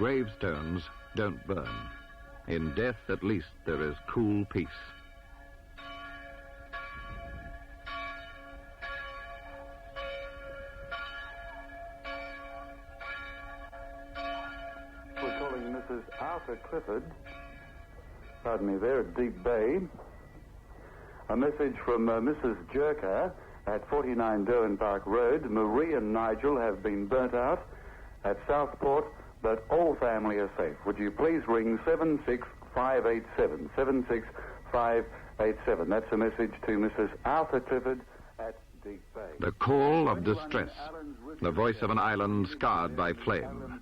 Gravestones don't burn. In death, at least, there is cool peace. We're calling Mrs. Arthur Clifford, pardon me, there at Deep Bay. A message from Mrs. Jerker at 49 Derwent Park Road. Marie and Nigel have been burnt out at Southport, but all family are safe. Would you please ring 76587, 76587. That's a message to Mrs. Arthur Clifford at Deep Bay. The call of distress, the voice of an island scarred by flame.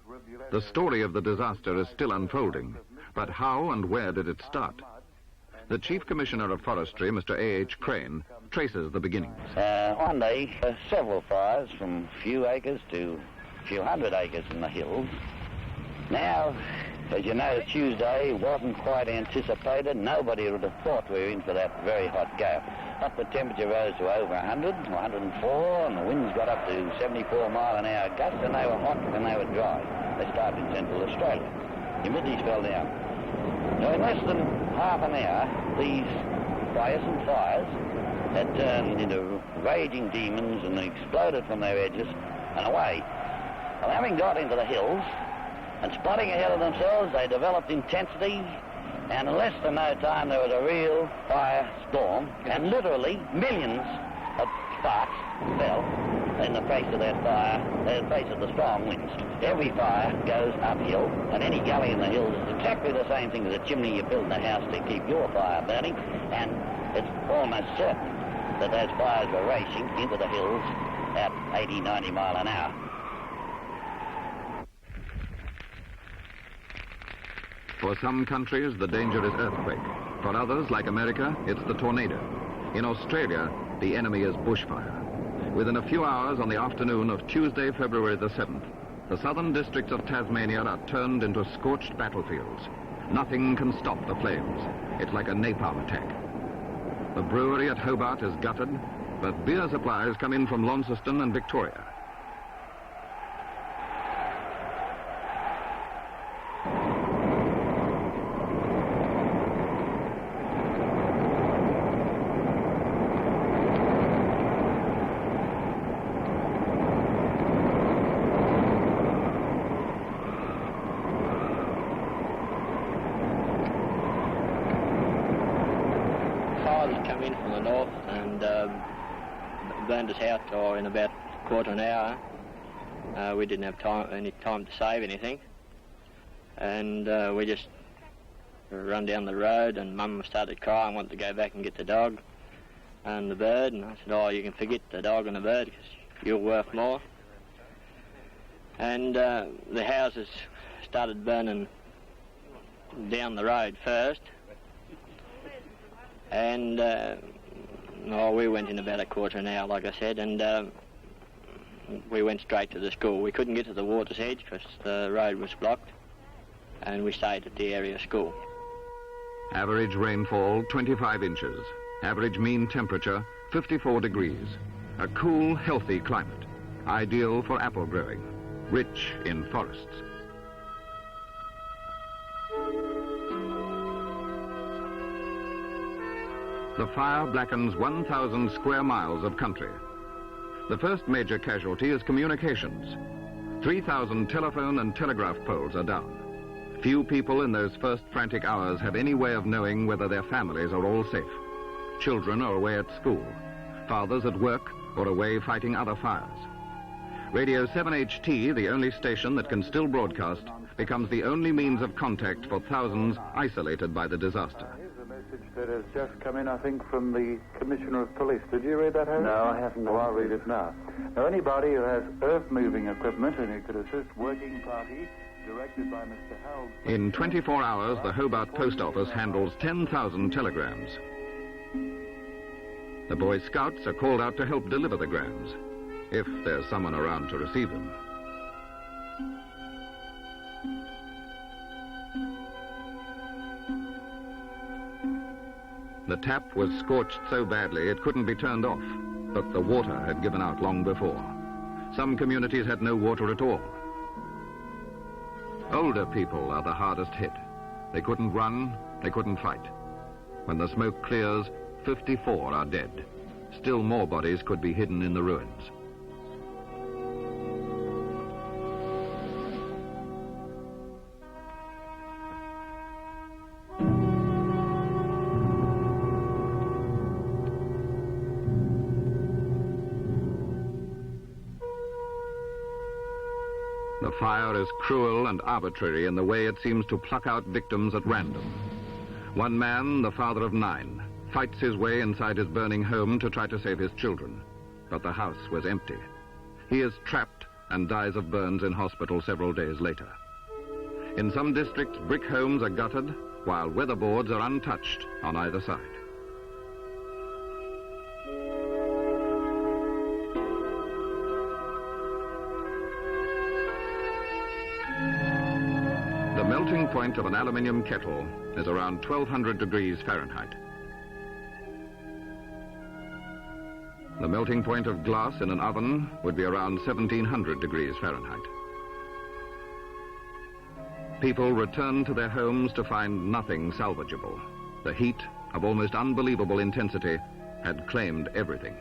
The story of the disaster is still unfolding, but how and where did it start? The Chief Commissioner of Forestry, Mr. A.H. Crane, traces the beginnings. One day, several fires from a few acres to a few hundred acres in the hills. Now, as you know, Tuesday wasn't quite anticipated. Nobody would have thought we were in for that very hot gale. But the temperature rose to over 100, 104, and the winds got up to 74-mile-an-hour gusts, and they were hot and they were dry. They started in Central Australia. Humidities fell down. Now, in less than half an hour, these quiescent fires had turned into raging demons and exploded from their edges and away. Well, having got into the hills and spotting ahead of themselves, they developed intensity, and in less than no time there was a real fire storm, and literally millions of sparks fell in the face of that fire, in the face of the strong winds. Every fire goes uphill, and any gully in the hills is exactly the same thing as a chimney you build in a house to keep your fire burning, and it's almost certain that those fires were racing into the hills at 80, 90 mile an hour. For some countries, the danger is earthquake. For others, like America, it's the tornado. In Australia, the enemy is bushfire. Within a few hours on the afternoon of Tuesday, February the 7th, the southern districts of Tasmania are turned into scorched battlefields. Nothing can stop the flames. It's like a napalm attack. The brewery at Hobart is gutted, but beer supplies come in from Launceston and Victoria. Come in from the north and burned us out in about a quarter of an hour. We didn't have any time to save anything, and we just run down the road, and Mum started crying, wanted to go back and get the dog and the bird, and I said, oh, you can forget the dog and the bird because you're worth more. And the houses started burning down the road first. And we went in about a quarter of an hour, like I said, and we went straight to the school. We couldn't get to the water's edge because the road was blocked, and we stayed at the area school. Average rainfall, 25 inches. Average mean temperature, 54 degrees. A cool, healthy climate, ideal for apple growing, rich in forests. The fire blackens 1,000 square miles of country. The first major casualty is communications. 3,000 telephone and telegraph poles are down. Few people in those first frantic hours have any way of knowing whether their families are all safe. Children are away at school, fathers at work or away fighting other fires. Radio 7HT, the only station that can still broadcast, becomes the only means of contact for thousands isolated by the disaster. That has just come in, I think, from the Commissioner of Police. Did you read that, Harry? No, I haven't. Oh, I'll read it now. Now, anybody who has earth-moving equipment and who could assist working party, directed by Mr. Howell... In 24 hours, the Hobart Post Office handles 10,000 telegrams. The Boy Scouts are called out to help deliver the grams, if there's someone around to receive them. The tap was scorched so badly it couldn't be turned off, but the water had given out long before. Some communities had no water at all. Older people are the hardest hit. They couldn't run, they couldn't fight. When the smoke clears, 54 are dead. Still more bodies could be hidden in the ruins. The fire is cruel and arbitrary in the way it seems to pluck out victims at random. One man, the father of 9, fights his way inside his burning home to try to save his children. But the house was empty. He is trapped and dies of burns in hospital several days later. In some districts, brick homes are gutted, while weatherboards are untouched on either side. The melting point of an aluminium kettle is around 1200 degrees Fahrenheit. The melting point of glass in an oven would be around 1700 degrees Fahrenheit. People return to their homes to find nothing salvageable. The heat, of almost unbelievable intensity, had claimed everything.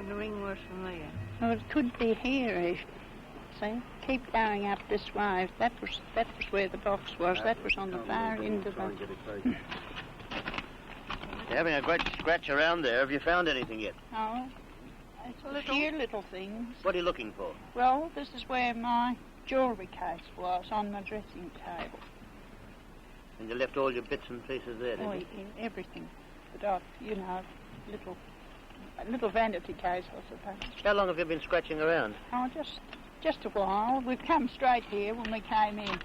The ring was from there. Oh, it could be here. See, keep going up this way. That was where the box was. That was on the far end of the. You're having a great scratch around there. Have you found anything yet? Oh, it's a few little things. What are you looking for? Well, this is where my jewellery case was on my dressing table. And you left all your bits and pieces there, didn't you? Yeah, everything. But a little vanity case, I suppose. How long have you been scratching around? Oh, just a while. We've come straight here when we came in.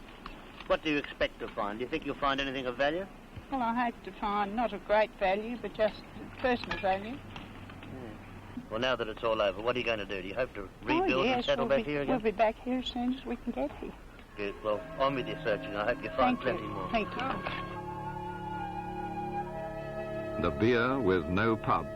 What do you expect to find? Do you think you'll find anything of value? Well, I hope to find not of great value, but just personal value. Yeah. Well, now that it's all over, what are you going to do? Do you hope to rebuild and settle back here again? We'll be back here as soon as we can get here. Good. Well, on with your searching. I hope you find plenty more. Thank you. The beer with no pub.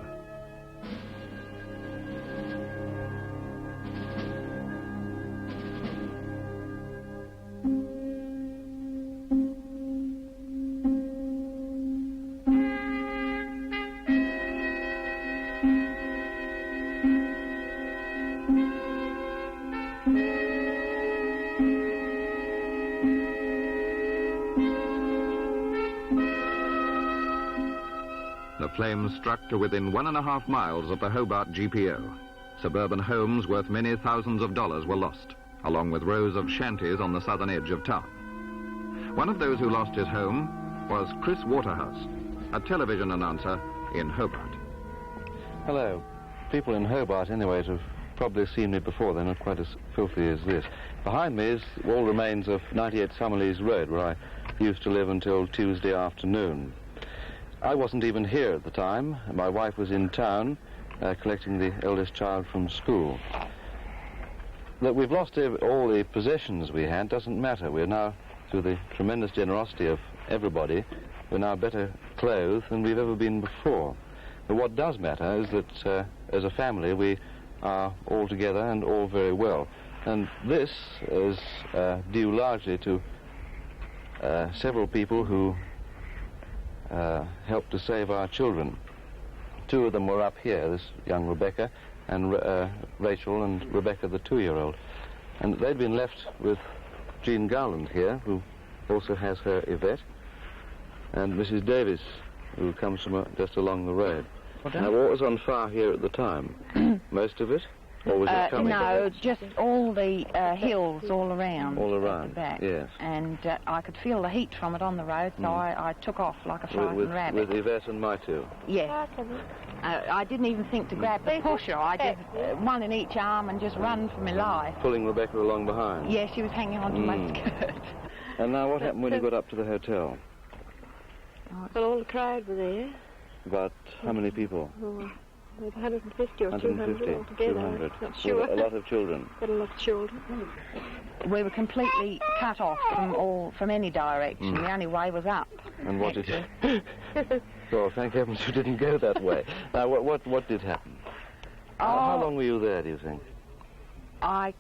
The flames struck to within 1.5 miles of the Hobart GPO. Suburban homes worth many thousands of dollars were lost, along with rows of shanties on the southern edge of town. One of those who lost his home was Chris Waterhouse, a television announcer in Hobart. Hello. People in Hobart, anyways, have probably seen me before. They're not quite as filthy as this. Behind me is all remains of 98 Summerlees Road, where I used to live until Tuesday afternoon. I wasn't even here at the time. My wife was in town collecting the eldest child from school. That we've lost all the possessions we had doesn't matter. We're now, through the tremendous generosity of everybody, we're now better clothed than we've ever been before. But what does matter is that as a family we are all together and all very well. And this is due largely to several people who helped to save our children. 2 of them were up here, this young Rebecca, and Rachel and Rebecca, the 2-year-old. And they'd been left with Jean Garland here, who also has her Yvette, and Mrs. Davis, who comes from just along the road. Now, what was on fire here at the time? Most of it? Or was it coming? No, just all the hills all around. All around, at the back. yes. And I could feel the heat from it on the road, so I took off like a frightened rabbit. With Yvette and my 2? Yes. I didn't even think to grab the pusher. I did one in each arm and just run for my life. Pulling Rebecca along behind? Yes, she was hanging on to my skirt. And now what happened when you got up to the hotel? Well, all the crowd were there. About how many people? Maybe 150 or 200 altogether. 200. Not sure. A lot of children. Got a lot of children. We were completely cut off from any direction. The only way was up. And what did you... Oh, thank heavens you didn't go that way. Now, what did happen? How long were you there, do you think? I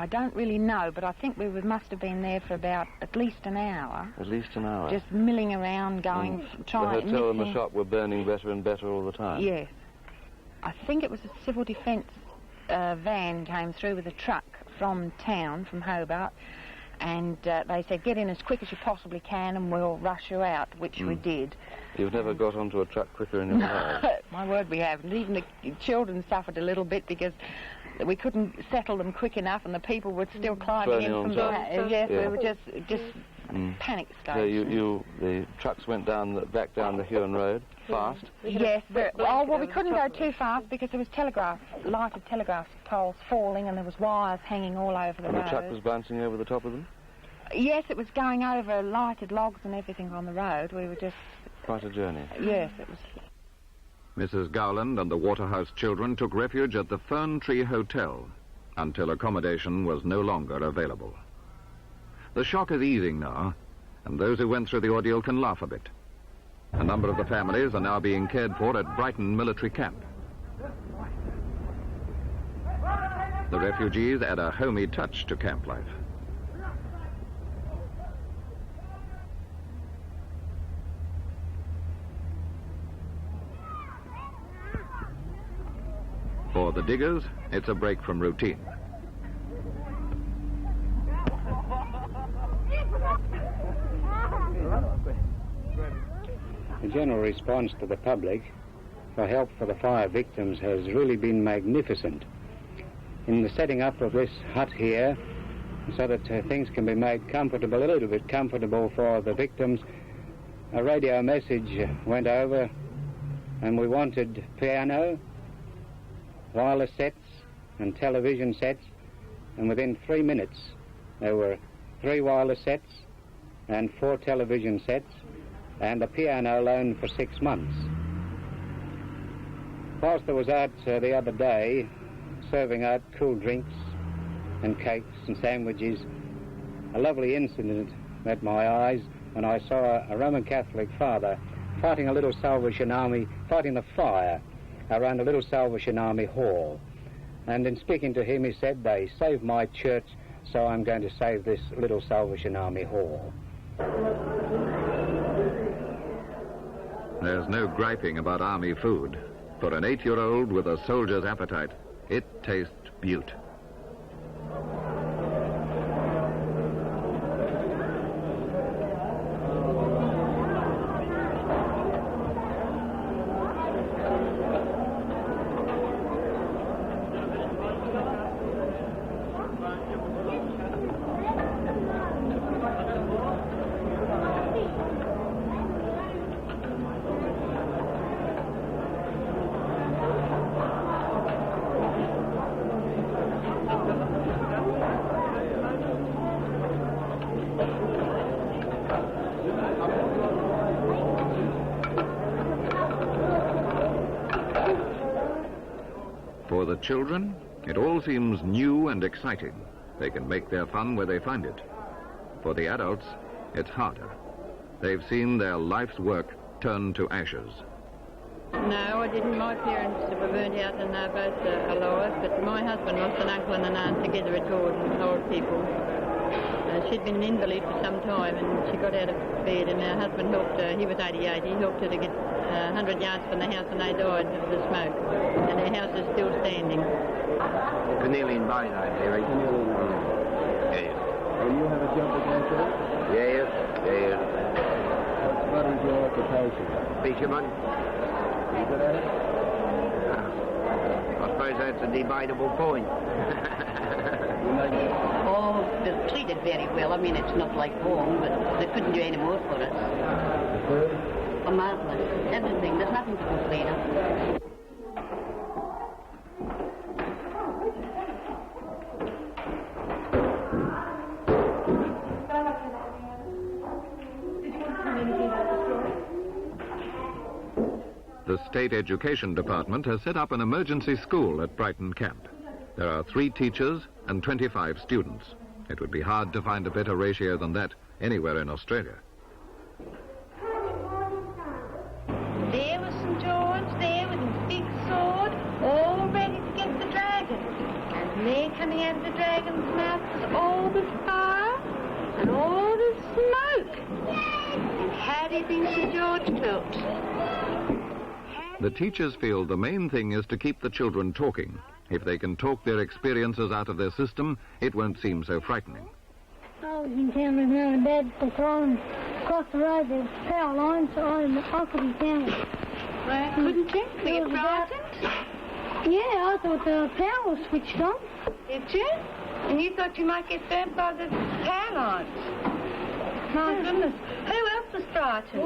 don't really know, but I think we must have been there for about at least an hour. At least an hour? Just milling around, going, trying... The hotel and the shop were burning better and better all the time? Yes. I think it was a civil defence van came through with a truck from town, from Hobart, and they said, get in as quick as you possibly can and we'll rush you out, which we did. You've never got onto a truck quicker in your life? My word, we haven't. Even the children suffered a little bit because we couldn't settle them quick enough and the people were still climbing in from behind. Yes, we were just panic stage. So the trucks went back down the Huon Road fast? Yes, well, we couldn't go too fast because there was lighted telegraph poles falling and there was wires hanging all over the road. And the truck was bouncing over the top of them? Yes, it was going over lighted logs and everything on the road. We were just... Quite a journey. Yes, it was... Mrs. Gowland and the Waterhouse children took refuge at the Fern Tree Hotel until accommodation was no longer available. The shock is easing now, and those who went through the ordeal can laugh a bit. A number of the families are now being cared for at Brighton Military Camp. The refugees add a homey touch to camp life. For the diggers, it's a break from routine. The general response to the public for help for the fire victims has really been magnificent. In the setting up of this hut here, so that things can be made comfortable, a little bit comfortable for the victims, a radio message went over and we wanted piano, wireless sets and television sets, and within 3 minutes there were 3 wireless sets and 4 television sets and a piano loan for 6 months. Whilst I was out the other day serving out cool drinks and cakes and sandwiches, a lovely incident met my eyes when I saw a Roman Catholic father fighting a little Salvation Army, fighting the fire around a little Salvation Army hall. And in speaking to him, he said, they saved my church, so I'm going to save this little Salvation Army hall. There's no griping about army food. For an 8-year-old with a soldier's appetite, it tastes beaut. For the children, it all seems new and exciting. They can make their fun where they find it. For the adults, it's harder. They've seen their life's work turn to ashes. No, I didn't. My parents were burnt out and they're both alive, but my husband lost an uncle and an aunt together at Gordon, old people. She'd been an invalid for some time and she got out of bed and her husband helped her. He was 88. He helped her to get 100 yards from the house and they died of the smoke. And their house is still standing. Cornelian Bay, Mary. Yes. And you have a job again today? Yes, yes. What is your occupation? Fisherman. Are you good at it? I suppose that's a debatable point. Oh, they're treated very well. I mean, it's not like home, but they couldn't do any more for us. The food? Oh, marvellous. Everything. There's nothing to complain of. The State Education Department has set up an emergency school at Brighton Camp. There are 3 teachers and 25 students. It would be hard to find a better ratio than that anywhere in Australia. There was St. George there with his big sword, all ready to get the dragon. And there coming out of the dragon's mouth was all the fire and all the smoke. And how do you think St. George felt? The teachers feel the main thing is to keep the children talking. If they can talk their experiences out of their system, it won't seem so frightening. I was in town with Mum and Dad for time. Across the road there's power lines, so I couldn't stand it. Well, couldn't you? Were you frightened? Yeah, I thought the power was switched on. Did you? And you thought you might get burnt by the power lines? My goodness. Who else was frightened?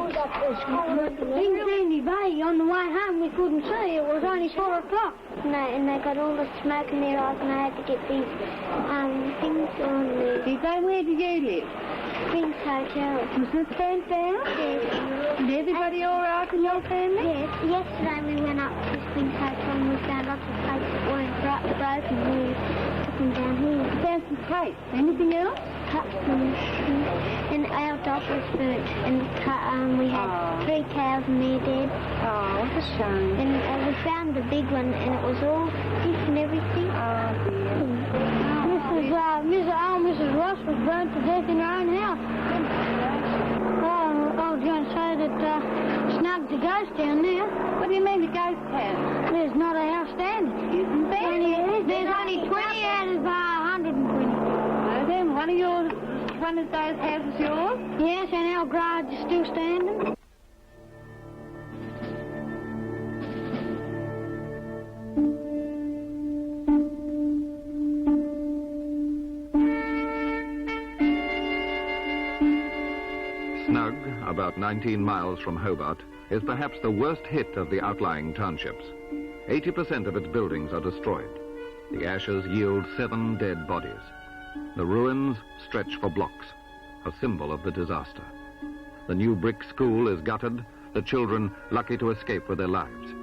In Sandy Bay, on the way home, we couldn't see. It was only 4 o'clock. No, and they got all the smoke in their eyes, and they had to get these things on there. Did they? Where did you live? Queen's Hotel. Was it burnt down? Yes. Is everybody all right in your family? Yes. Yesterday we went up to Queen's Hotel and we found lots of plates that weren't broken. We took them down here. Found some plates. Anything else? Cups and our dog was burnt, and we had 3 cows and they're dead. Oh, what a shame. And we found the big one, and it was all stiff and everything. Oh, dear. Mrs. Ross was burnt to death in her own house. Oh, I was going to say that Snug's a ghost down there. What do you mean, the ghost house? There's not a house standing. Isn't there? There's only 20 out of 120. Oh, then one of those houses yours? Yes, and our garage is still standing. Snug, about 19 miles from Hobart, is perhaps the worst hit of the outlying townships. 80% of its buildings are destroyed. The ashes yield 7 dead bodies. The ruins stretch for blocks, a symbol of the disaster. The new brick school is gutted, the children lucky to escape with their lives.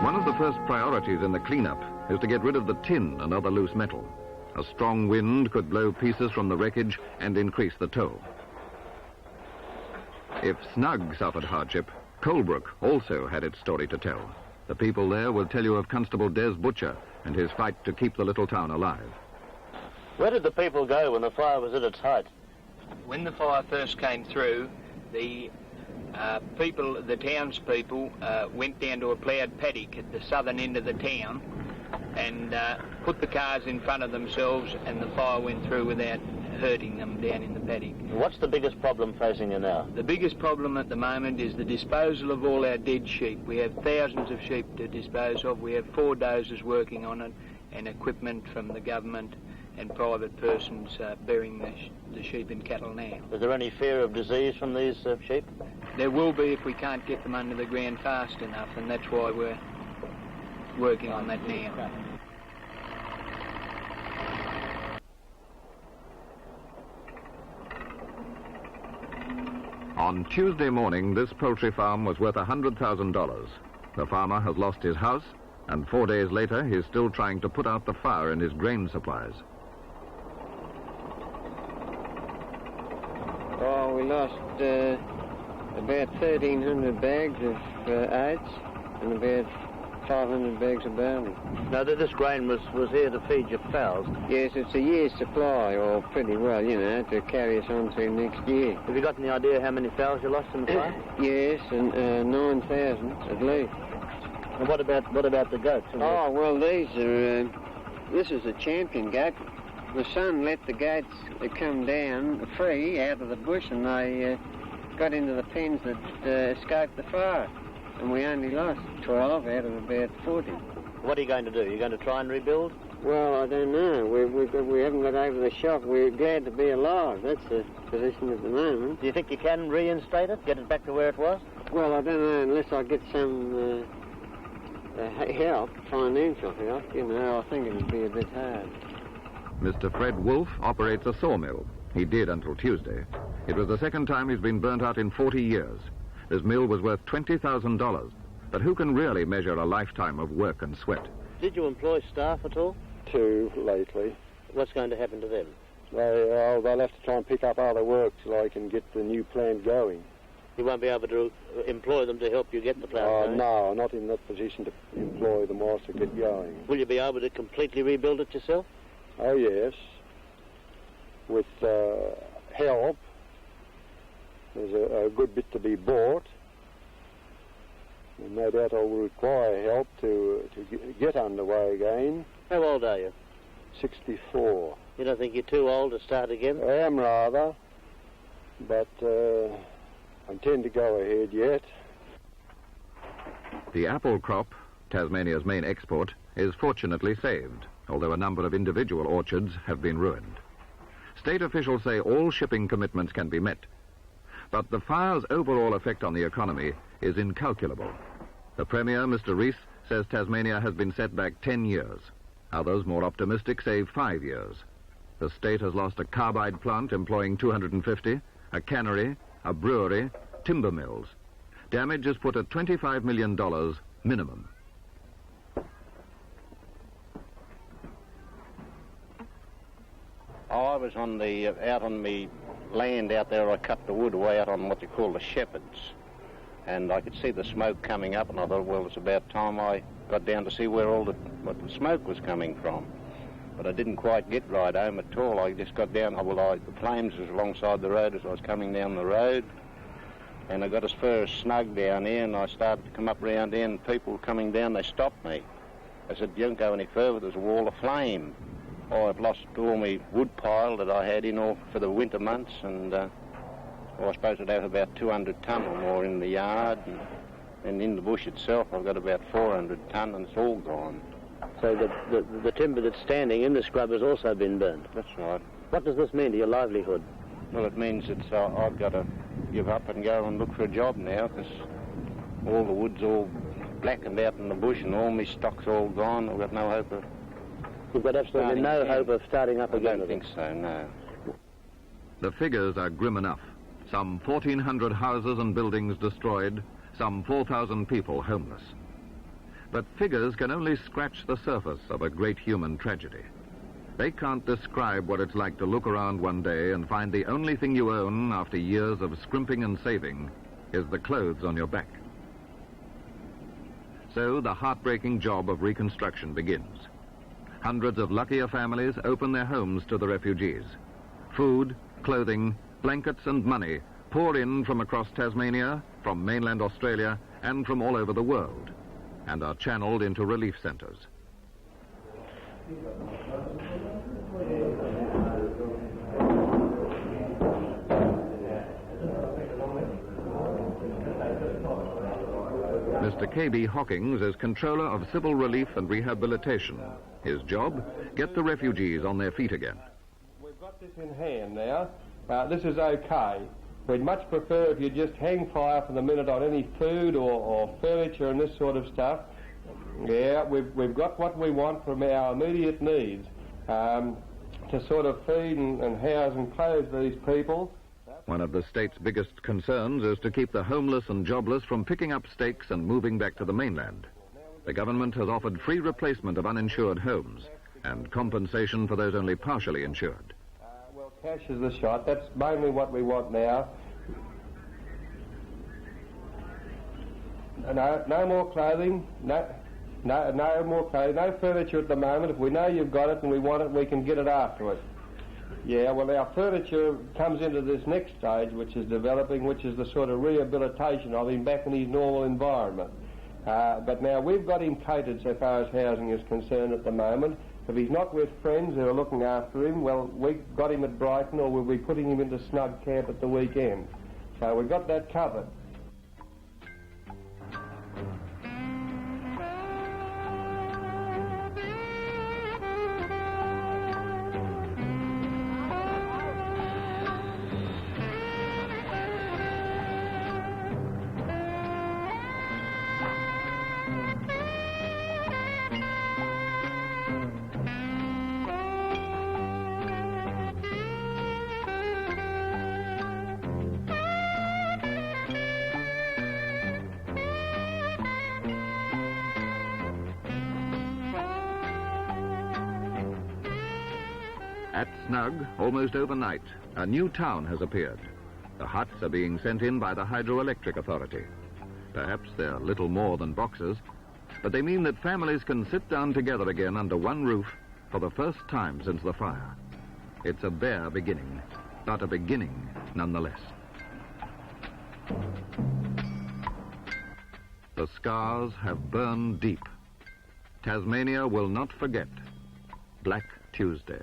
One of the first priorities in the cleanup is to get rid of the tin and other loose metal. A strong wind could blow pieces from the wreckage and increase the toll. If Snug suffered hardship, Colebrook also had its story to tell. The people there will tell you of Constable Des Butcher and his fight to keep the little town alive. Where did the people go when the fire was at its height? When the fire first came through, the townspeople went down to a ploughed paddock at the southern end of the town and put the cars in front of themselves, and the fire went through without hurting them down in the paddock. What's the biggest problem facing you now? The biggest problem at the moment is the disposal of all our dead sheep. We have thousands of sheep to dispose of. We have 4 dozers working on it, and equipment from the government and private persons burying the sheep and cattle now. Is there any fear of disease from these sheep? There will be if we can't get them under the ground fast enough, and that's why we're working on that now. On Tuesday morning, this poultry farm was worth $100,000. The farmer has lost his house, and 4 days later, he's still trying to put out the fire in his grain supplies. Oh, we lost about 1,300 bags of oats and about 500 bags of barley. Now, this grain was here to feed your fowls? Yes, it's a year's supply, or pretty well, you know, to carry us on to next year. Have you got any idea how many fowls you lost in the fire? Yes, and 9,000 at least. And what about the goats? Oh, well, this is a champion goat. The son let the goats come down free out of the bush, and they got into the pens that escaped the fire. And we only lost 12 out of about 40. What are you going to do? Are you going to try and rebuild? Well, I don't know. We haven't got over the shock. We're glad to be alive. That's the position at the moment. Do you think you can reinstate it, get it back to where it was? Well, I don't know, unless I get some help, financial help. You know, I think it would be a bit hard. Mr. Fred Wolfe operates a sawmill. He did until Tuesday. It was the second time he's been burnt out in 40 years. His mill was worth $20,000. But who can really measure a lifetime of work and sweat? Did you employ staff at all? 2 lately. What's going to happen to them? They'll have to try and pick up other work till I can get the new plant going. You won't be able to employ them to help you get the plant going? No, not in that position to employ them whilst I get going. Will you be able to completely rebuild it yourself? Oh, yes. With help. There's a good bit to be bought. And no doubt I will require help to get underway again. How old are you? 64. You don't think you're too old to start again? I am rather, but I intend to go ahead yet. The apple crop, Tasmania's main export, is fortunately saved, although a number of individual orchards have been ruined. State officials say all shipping commitments can be met, but the fire's overall effect on the economy is incalculable. The Premier, Mr. Rees, says Tasmania has been set back 10 years. Others, more optimistic, say 5 years. The state has lost a carbide plant employing 250, a cannery, a brewery, timber mills. Damage is put at $25 million minimum. Oh, I was out on the land out there. I cut the wood away out on what you call the shepherds. And I could see the smoke coming up, and I thought, well, it's about time I got down to see where what the smoke was coming from. But I didn't quite get right home at all. I just got down, the flames was alongside the road as I was coming down the road. And I got as far as Snug down there, and I started to come up round there, and people coming down, they stopped me. I said, don't go any further, there's a wall of flame. Oh, I've lost all my wood pile that I had in all for the winter months, and I suppose I'd have about 200 tonne or more in the yard, and in the bush itself I've got about 400 tonne, and it's all gone. So the timber that's standing in the scrub has also been burned? That's right. What does this mean to your livelihood? Well, it means I've got to give up and go and look for a job now, because all the wood's all blackened out in the bush, and all my stock's all gone. I've got no hope of... You've got absolutely no hope of starting up again? I don't think so, no. The figures are grim enough. Some 1,400 houses and buildings destroyed, some 4,000 people homeless. But figures can only scratch the surface of a great human tragedy. They can't describe what it's like to look around one day and find the only thing you own after years of scrimping and saving is the clothes on your back. So the heartbreaking job of reconstruction begins. Hundreds of luckier families open their homes to the refugees. Food, clothing, blankets and money pour in from across Tasmania, from mainland Australia, and from all over the world, and are channeled into relief centres. Mr. K.B. Hawkins is controller of civil relief and rehabilitation. His job, get the refugees on their feet again. We've got this in hand now. This is okay. We'd much prefer if you just hang fire for the minute on any food or furniture and this sort of stuff. Yeah, we've got what we want from our immediate needs to sort of feed and house and clothe these people. One of the state's biggest concerns is to keep the homeless and jobless from picking up stakes and moving back to the mainland. The government has offered free replacement of uninsured homes and compensation for those only partially insured. Well, cash is the shot. That's mainly what we want now. No more clothing, no more clothing, no furniture at the moment. If we know you've got it and we want it, we can get it afterwards. Yeah, well, our furniture comes into this next stage, which is developing, which is the sort of rehabilitation of him back in his normal environment. But now we've got him catered so far as housing is concerned at the moment. If he's not with friends who are looking after him, well, we've got him at Brighton, or we'll be putting him into Snug camp at the weekend. So we've got that covered. At Snug, almost overnight, a new town has appeared. The huts are being sent in by the hydroelectric authority. Perhaps they're little more than boxes, but they mean that families can sit down together again under one roof for the first time since the fire. It's a bare beginning, but a beginning nonetheless. The scars have burned deep. Tasmania will not forget Black Tuesday.